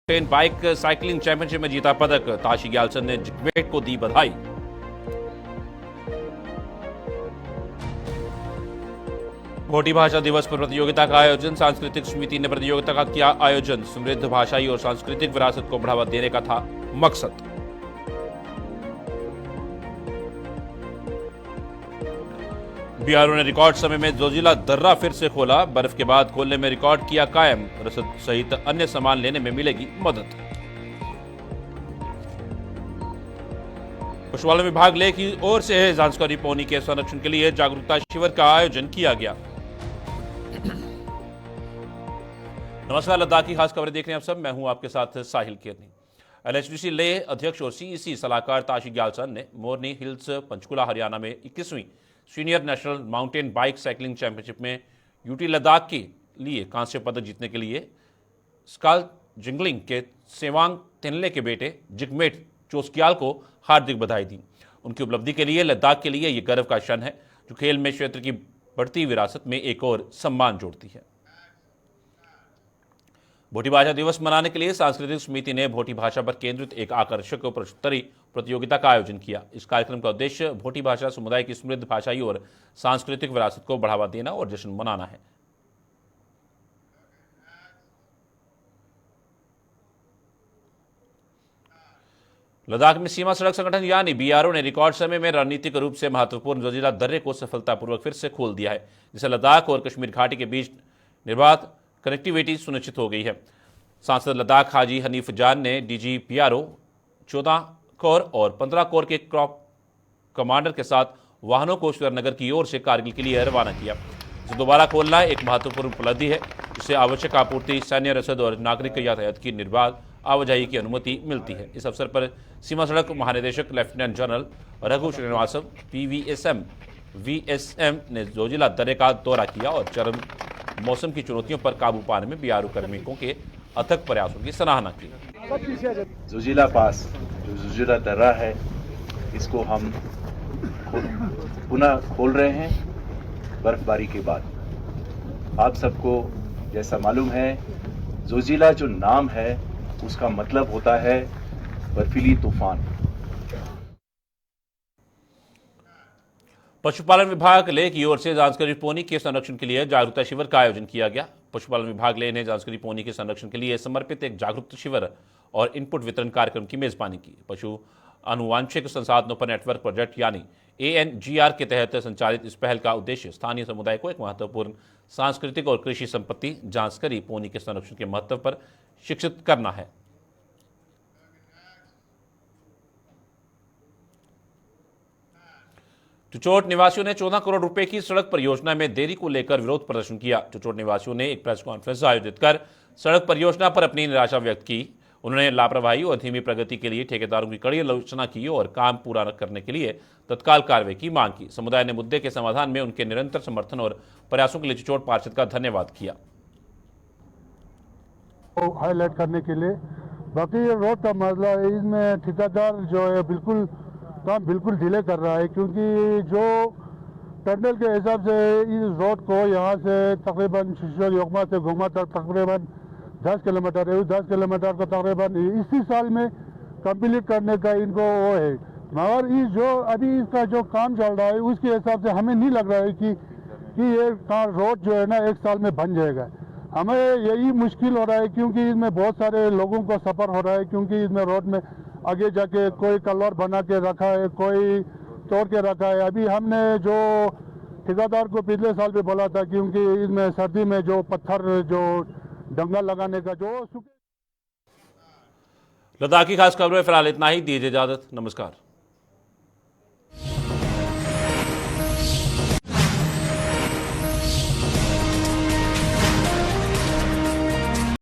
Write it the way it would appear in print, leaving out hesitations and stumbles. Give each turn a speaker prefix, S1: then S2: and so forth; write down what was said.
S1: Bike cycling championship में जीता पदक, ताशी ग्यालसन ने जिग्मेट को दी बधाई। भोटी भाषा दिवस पर प्रतियोगिता का आयोजन, सांस्कृतिक समिति ने प्रतियोगिता का किया आयोजन। समृद्ध भाषाई और सांस्कृतिक विरासत को बढ़ावा देने का था मकसद। बीआरओ ने रिकॉर्ड समय में जोजिला दर्रा फिर से खोला, बर्फ के बाद खोलने में रिकॉर्ड किया कायम। रसद सहित अन्य सामान लेने में मिलेगी मदद। पशुपालन विभाग ले की ओर से जानकारी पौनी के संरक्षण के लिए जागरूकता शिविर का आयोजन किया गया। नमस्कार, लद्दाख की खास खबरें देख रहे हैं आप सब। मैं हूं आपके साथ साहिल केरनी। एलएचडीसी लेह अध्यक्ष और सीईसी सलाहकार ताशी ग्यालसन ने मोरनी हिल्स पंचकुला हरियाणा में 21वीं senior national mountain bike cycling championship में यूटी लद्दाख के लिए कांस्य पदक जीतने के लिए स्काल जिंगलिंग के सेवांग तेनले के बेटे जिग्मेट चोस्कियाल को हार्दिक बधाई दी। उनकी उपलब्धि के लिए लद्दाख के लिए यह गर्व का क्षण है, जो खेल में क्षेत्र की बढ़ती विरासत में एक और सम्मान जोड़ती है। भोटी भाषा दिवस मनाने के लिए सांस्कृतिक समिति ने भोटी भाषा पर केंद्रित एक आकर्षक प्रश्नोत्तरी प्रतियोगिता का आयोजन किया। इस कार्यक्रम का उद्देश्य भोटी भाषा समुदाय की समृद्ध भाषाई और सांस्कृतिक विरासत को बढ़ावा देना और जश्न मनाना है। लद्दाख में सीमा सड़क संगठन यानी बीआरओ ने रिकॉर्ड समय में रणनीतिक रूप से महत्वपूर्ण जोजिला दर्रे को सफलतापूर्वक फिर से खोल दिया है, जिससे लद्दाख और कश्मीर घाटी के बीच निर्बाध कनेक्टिविटी सुनिश्चित हो गई है। सांसद लद्दाख हाजी हनीफ जान ने डीजीपीआरओ 14 कोर और 15 कोर के क्रॉप कमांडर के साथ वाहनों को श्रीनगर की ओर से कारगिल के लिए रवाना किया। इसे दोबारा खोलना एक महत्वपूर्ण उपलब्धि है, जिससे आवश्यक आपूर्ति, सैन्य रसद और नागरिक यातायात की निर्बाध आवाजाही की अनुमति मिलती है। इस अवसर पर सीमा सड़क महानिदेशक लेफ्टिनेंट जनरल रघु श्रीनिवासव वीएसएम ने जोजिला दर्रे का दौरा किया और चरम मौसम की चुनौतियों पर काबू पाने में बीआरओ कार्मिकों के अथक प्रयासों की सराहना की।
S2: जोजिला पास, जो जोजिला दर्रा है, इसको हम पुनः खोल रहे हैं बर्फबारी के बाद। आप सबको जैसा मालूम है, जोजिला जो नाम है उसका मतलब होता है बर्फीली तूफान।
S1: पशुपालन विभाग लेह की ओर से जानकारी पोनी के संरक्षण के लिए जागरूकता शिविर का आयोजन किया गया। पशुपालन विभाग लेह ने जानकारी पोनी के संरक्षण के लिए समर्पित एक जागरूकता शिविर और इनपुट वितरण कार्यक्रम की मेजबानी की। पशु आनुवांशिक संसाधनों पर नेटवर्क प्रोजेक्ट यानी ANGR के तहत संचालित इस पहल का उद्देश्य स्थानीय समुदाय को एक महत्वपूर्ण सांस्कृतिक और कृषि संपत्ति जानकारी पोनी के संरक्षण के महत्व पर शिक्षित करना है। चुचोट निवासियों ने 14 करोड़ रुपए की सड़क परियोजना में देरी को लेकर विरोध प्रदर्शन किया। चुचोट निवासियों ने एक प्रेस कॉन्फ्रेंस आयोजित कर सड़क परियोजना पर अपनी निराशा व्यक्त की। उन्होंने लापरवाही और धीमी प्रगति के लिए ठेकेदारों की कड़ी आलोचना की और काम पूरा करने के लिए तत्काल कार्रवाई की मांग की। समुदाय ने मुद्दे के समाधान में उनके निरंतर समर्थन और प्रयासों के लिए चुचोट पार्षद का धन्यवाद किया।
S3: हाईलाइट करने के लिए बाकी ये रोड का मसला है, इसमें ठेकेदार जो है काम बिल्कुल डिले कर रहा है, क्योंकि जो टनल के हिसाब से इस रोड को यहाँ से तकरीबन शिशोर योगमा से घुमा तक तकरीबन 10 किलोमीटर है। 10 किलोमीटर को तकरीबन इसी साल में कंप्लीट करने का इनको वो है, मगर इस जो अभी इसका जो काम चल रहा है उसके हिसाब से हमें नहीं लग रहा है कि ये रोड जो है ना 1 साल में बन जाएगा। हमें यही मुश्किल हो रहा है, क्योंकि इसमें बहुत सारे लोगों को सफ़र हो रहा है, क्योंकि इसमें रोड में आगे जाके कोई कलर बना के रखा है, कोई तोड़ के रखा है। अभी हमने जो ठेकेदार को पिछले साल भी बोला था, क्योंकि इसमें सर्दी में जो पत्थर जो डंगा लगाने का जो
S1: लद्दाख की खास खबरें फिलहाल इतना ही। दीजिए इजाजत, नमस्कार।